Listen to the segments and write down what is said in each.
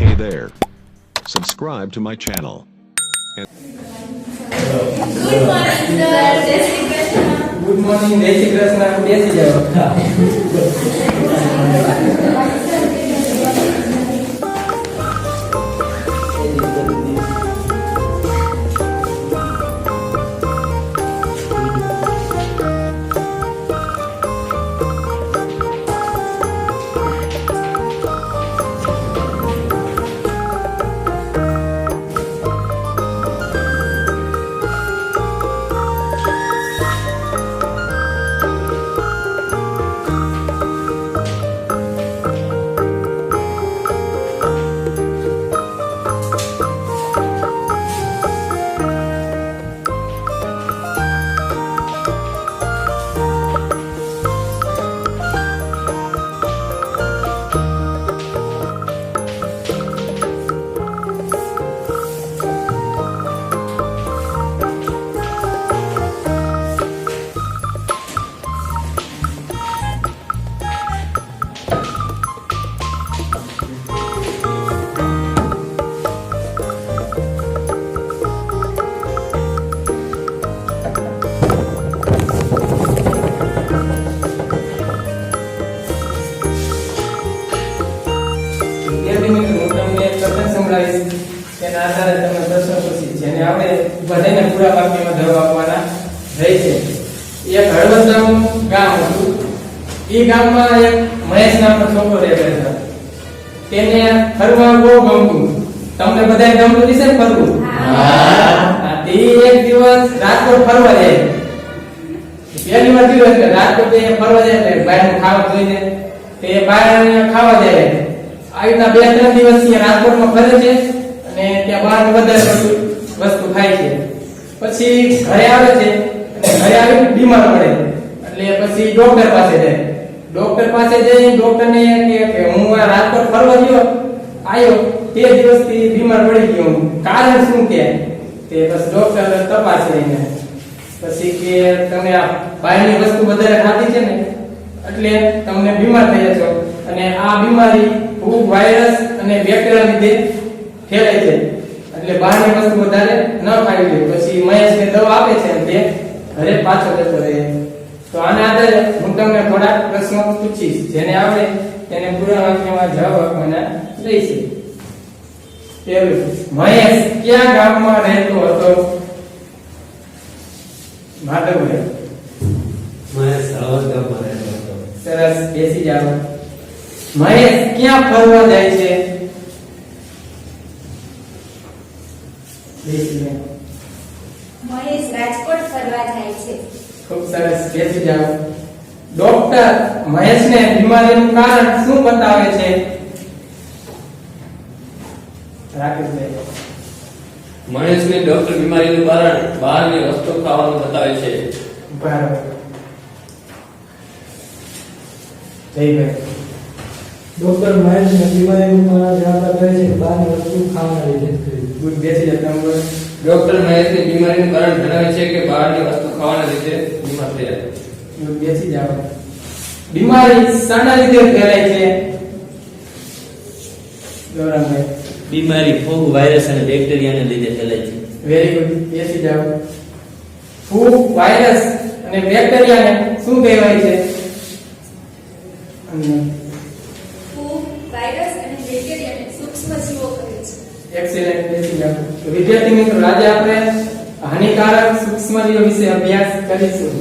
Hey there. Subscribe to my channel. Good morning sir, જય Shri Krishna. Good morning, જય શ્રી કૃષ્ણ. બેસી જાઓ. તેના આધારે તમે પ્રશ્નો પૂછી જેને આપણે બધાને પૂરા વાક્યમાં જવાબ આપવાના રહે છે. એક હળવદ ગામ હતું. એ ગામમાં એક મહેશ નામનો છોકરો રહેતો હતો. તેને ફરવા બહુ ગમતું. તમને બધાને ગમતું હશે ને ફરવું? હા. તે એક દિવસ રાજકોટ ફરવા જાય. પહેલી વાર દિવસ રાજકોટ ફરવા જાય એટલે બહારનું ખાવા જોઈને તે બહાર ખાવા જાય. આવી રીતના 2-3 દિવસ રાજકોટમાં ફરે છે અને ત્યાં બહાર વધારે વસ્તુ ખાય છે. પછી ઘરે આવે છે અને ઘરે આવી બીમાર પડે એટલે પછી ડોક્ટર પાસે જાય. ડોક્ટર પાસે જઈ ડોક્ટરને કહે કે હું આ રાજકોટ ફરવા આવ્યો તે દિવસથી બીમાર પડી ગયો હું. કારણ શું કે તે બસ ડોક્ટર તપાસે એને. પછી કે તમે આ બહારની વસ્તુ વધારે ખાધી છે ને એટલે તમને બીમાર થયા છો અને આ બીમારી ફૂગ, વાયરસ અને બેક્ટેરિયા લીધે ફેલાય છે એટલે બહારની વસ્તુ વધારે ન ખાવી જોઈએ. પછી મહેશને દવા આપે છે અને તે ઘરે પાછો જતો રહે. તો આના આધારે હું તમને થોડા પ્રશ્નો પૂછીશ જેને આવડે તેને પૂરા વાક્યમાં જવાબ આપવાના રહેશે. પહેલું, મહેશ કયા ગામમાં રહેતો હતો? માધવભાઈ. મહેશ હળવદ ગામમાં રહેતો હતો. સરસ, બેસી જાઓ. મહેશ ક્યાં ફરવા જાય છે? બેસી જાઓ. મહેશ રાજકોટ ફરવા જાય છે. ખૂબ સરસ, બેસી જાઓ. ડોક્ટર મહેશને બીમારીનું કારણ શું બતાવે છે? રાકેશભાઈ. મહેશને ડોક્ટર બીમારીનું કારણ બહારની વસ્તુ ખાવાનું બતાવે છે. બરાબર. જયભાઈ. ડોક્ટર મહેશને બીમારીનું કારણ જાણતા કહે છે કે બહારની વસ્તુ ખાવાના લીધે થઈ. ગુડ, બેસી જાઓ. તમે ડોક્ટર મહેશને બીમારીનું કારણ જણાવે છે કે બહારની વસ્તુ ખાવાના લીધે બીમાર થયા. ગુડ, બેસી જાઓ. બીમારી શાના લીધે ફેલાય છે? ગૌરવભાઈ. બીમારી ફૂગ, વાયરસ અને બેક્ટેરિયાને લીધે ફેલાય છે. વેરી ગુડ, બેસી જાઓ. ફૂગ, વાયરસ અને બેક્ટેરિયાને શું કહેવાય છે? ફૂગ, વાયરસ અને બેક્ટેરિયાને સૂક્ષ્મજીવો કહે છે. એક્સેલન્ટ, બેસી જાઓ. તો વિદ્યાર્થી મિત્રો, આજે આપણે હાનિકારક સૂક્ષ્મજીવો વિશે અભ્યાસ કરીશું.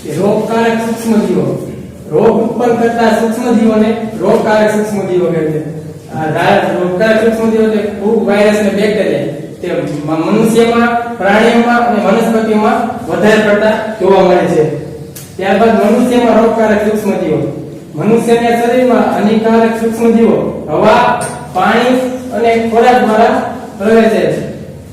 કે રોગકારક સૂક્ષ્મજીવો, રોગ ઉત્પન્ન કરતા સૂક્ષ્મજીવોને રોગકારક સૂક્ષ્મજીવો કહે છે. રોગકારક સૂક્ષ્મજીવો એટલે ફૂગ, વાયરસ અને બેક્ટેરિયા તે મનુષ્યમાં, પ્રાણીઓમાં અને વનસ્પતિઓમાં વધારે પડતા જોવા મળે છે. ત્યારબાદ મનુષ્યમાં રોગકારક સૂક્ષ્મજીવો. મનુષ્યના શરીરમાં હાનિકારક સૂક્ષ્મજીવો હવા, પાણી અને ખોરાક દ્વારા પ્રવેશે છે.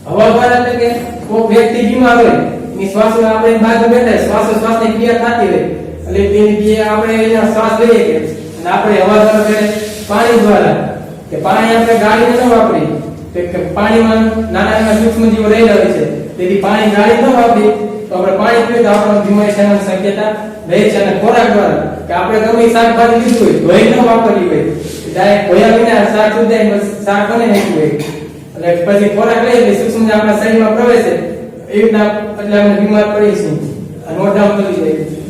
હવા દ્વારા એટલે કે કોઈ વ્યક્તિ બીમાર હોય એની શ્વાસ આપણે બહાર બેઠા શ્વાસોશ્વાસની ક્રિયા થતી હોય એટલે તેની આપણે એના શ્વાસ લઈએ કે અને આપણે હવા દ્વારા કરે, પાણી દ્વારા કે પાણી આપણે ગાળીને ન વાપરી કે પાણીમાં નાના નાના સૂક્ષ્મજીવો રહેલા હોય છે તેથી પાણી ગાળી ન વાપરી તો આપણે પાણી પીએ તો આપણને બીમારી થવાની શક્યતા રહે છે. અને ખોરાક દ્વારા કે આપણે ગમે શાકભાજી લીધું હોય ધોઈ ન વાપરવી હોય ડાયરેક્ટ ધોયા વિના શાક સુધાય શાક બને નાખ્યું હોય એટલે પછી ખોરાક લઈએ એટલે સૂક્ષ્મજીવ આપણા શરીરમાં પ્રવેશે એ રીતના એટલે આપણે બીમાર પડીશું અને મોઢામાં ચડી જાય.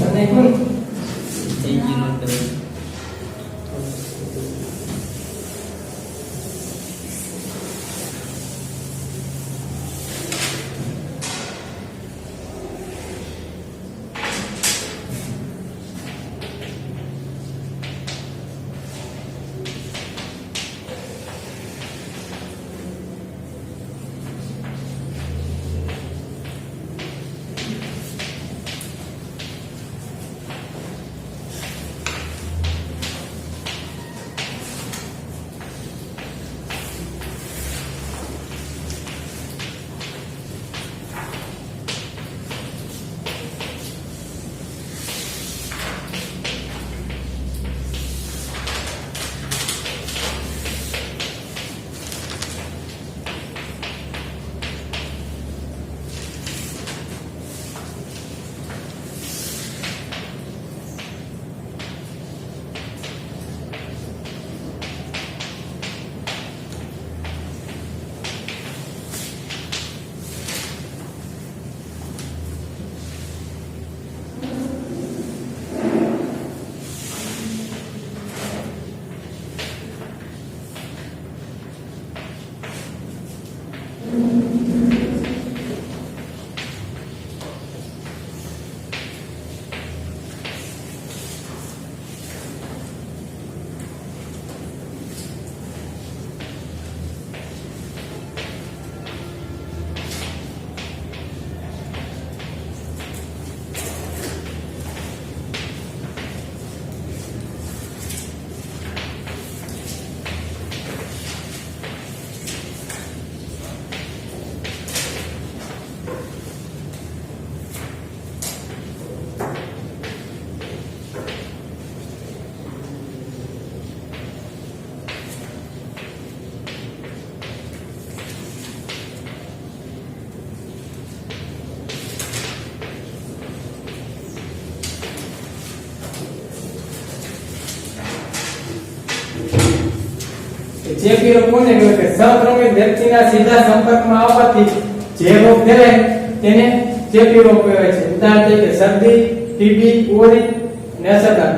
અને કોણ ચેપી રોગ કોને કહેવાય કે સંક્રમિત વ્યક્તિના સીધા સંપર્કમાં આવવાથી જે રોગ ફેલાય તેને ચેપી રોગ કહેવાય છે. ઉદાહરણ તરીકે શરદી, ટીબી, ઓરી અને અસરકારક.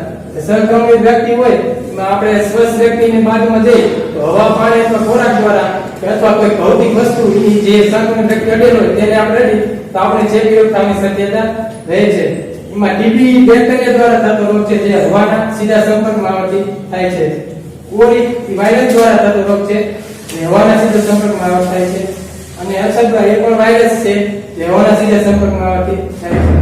સંક્રમિત વ્યક્તિ હોય એમાં આપણે સ્વસ્થ વ્યક્તિની બાજુમાં જઈએ તો હવા, પાણી અથવા ખોરાક દ્વારા અથવા કોઈ ભૌતિક વસ્તુ જે સંક્રમિત વ્યક્તિ અડેલો હોય તેને આપણે અડી તો આપણે ચેપી રોગ થવાની શક્યતા રહે છે. એમાં ટીબી બેક્ટેરિયા દ્વારા થતો રોગ છે જે હવાના સીધા સંપર્કમાં આવવાથી થાય છે. ઓરી વાયરસ દ્વારા થતો રોગ છે જે હવાના સીધા સંપર્કમાં આવવાથી થાય છે. અને અસરકારક એ પણ વાયરસ છે જે હવાના સીધા સંપર્કમાં આવવાથી થાય છે.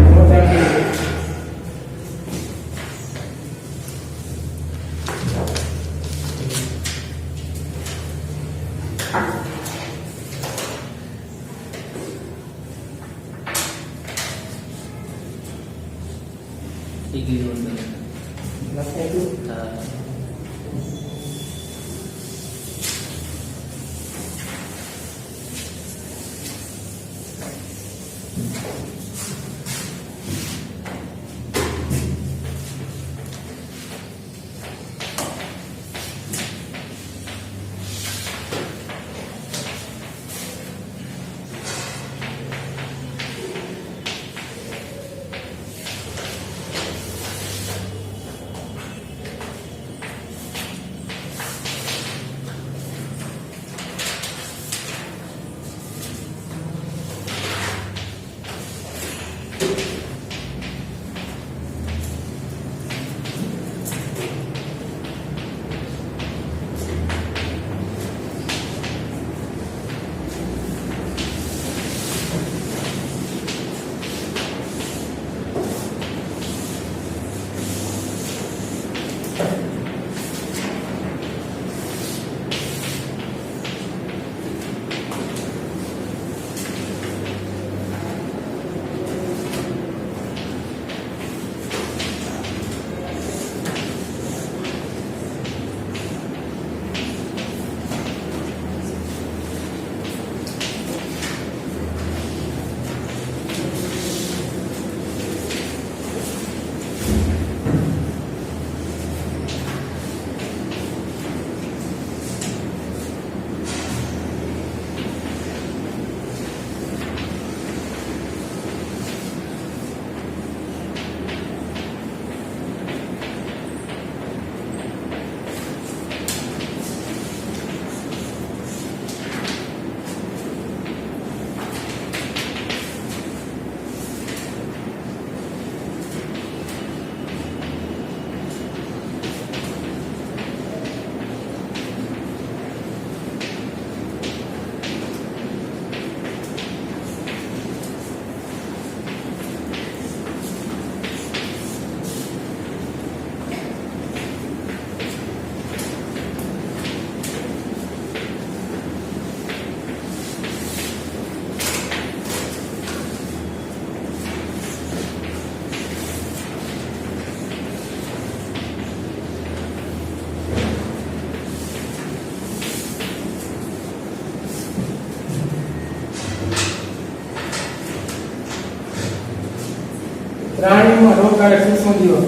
પ્રાણીમાં રોગકારક સૂક્ષ્મજીવો.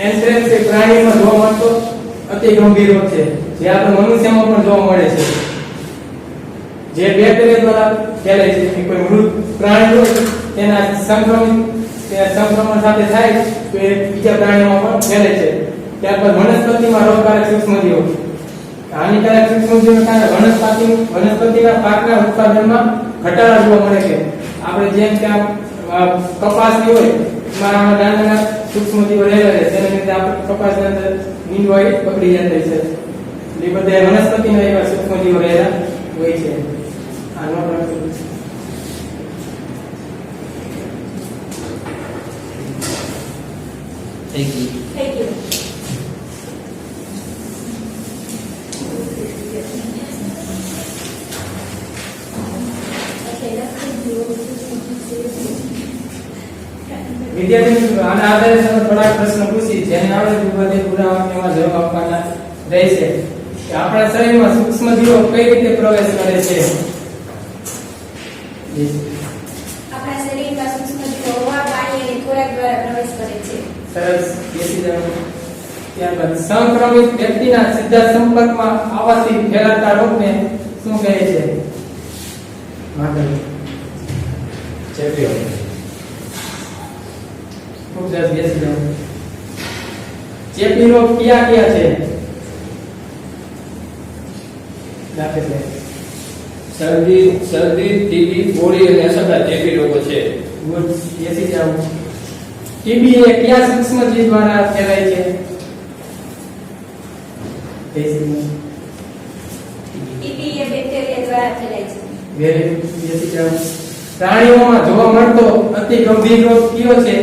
એન્થ્રેક્સ એ પ્રાણીમાં જોવા મળતો અતિ ગંભીર રોગ છે, જે આપણે મનુષ્યમાં પણ જોવા મળે છે, જે બેક્ટેરિયા દ્વારા ફેલાય છે. કે કોઈ મૃત પ્રાણી હોય તેના સંક્રમણ સાથે થાય તો એ બીજા પ્રાણીઓમાં પણ ફેલાય છે. ત્યારબાદ વનસ્પતિમાં રોગકારક સૂક્ષ્મજીવો. હાનિકારક સૂક્ષ્મજીવોને કારણે વનસ્પતિના પાકના ઉત્પાદનમાં ઘટાડો જોવા મળે છે. આપણે જેમ કે કપાસની હોય એમાં નાના નાના સૂક્ષ્મજીવો રહેલા છે, તેના લીધે આપણે કપાસની અંદર નીંદવાઈ પકડી જતી છે. એ બધા વનસ્પતિના એવા સૂક્ષ્મજીવો રહેલા હોય છે. આનો પણ Thank you. Thank you. Okay, let's do વિદ્યાર્થી મિત્રો, આના આધારે તમે થોડાક પ્રશ્ન પૂછી જેને આવડે તે બધે પૂરા વાક્યમાં જવાબ આપવાના રહેશે. કે આપણા શરીરમાં સૂક્ષ્મજીવો કઈ રીતે પ્રવેશ કરે છે? આપણા શરીરમાં સૂક્ષ્મજીવો હવા, પાણી અને ખોરાક દ્વારા પ્રવેશ કરે છે. સરસ, બેસી જાઓ. ત્યારબાદ સંક્રમિત વ્યક્તિના સીધા સંપર્કમાં આવવાથી ફેલાતા રોગને શું કહે છે? માધવ. ચેપી રોગ. ખૂબ સરસ, બેસી જાઓ. ચેપી રોગ કયા કયા છે? દાખલ છે શરદી, ટીબી, ફોડી અને અસરદાર ચેપી રોગો છે. ગુડ, બેસી જાઓ. ટીબી એ કયા સૂક્ષ્મજીવ દ્વારા ફેલાય છે? ટીબી એ બેક્ટેરિયા દ્વારા ફેલાય છે. વેરી ગુડ, બેસી જાઓ. પ્રાણીઓમાં જોવા મળતો અતિ ગંભીર રોગ કયો છે?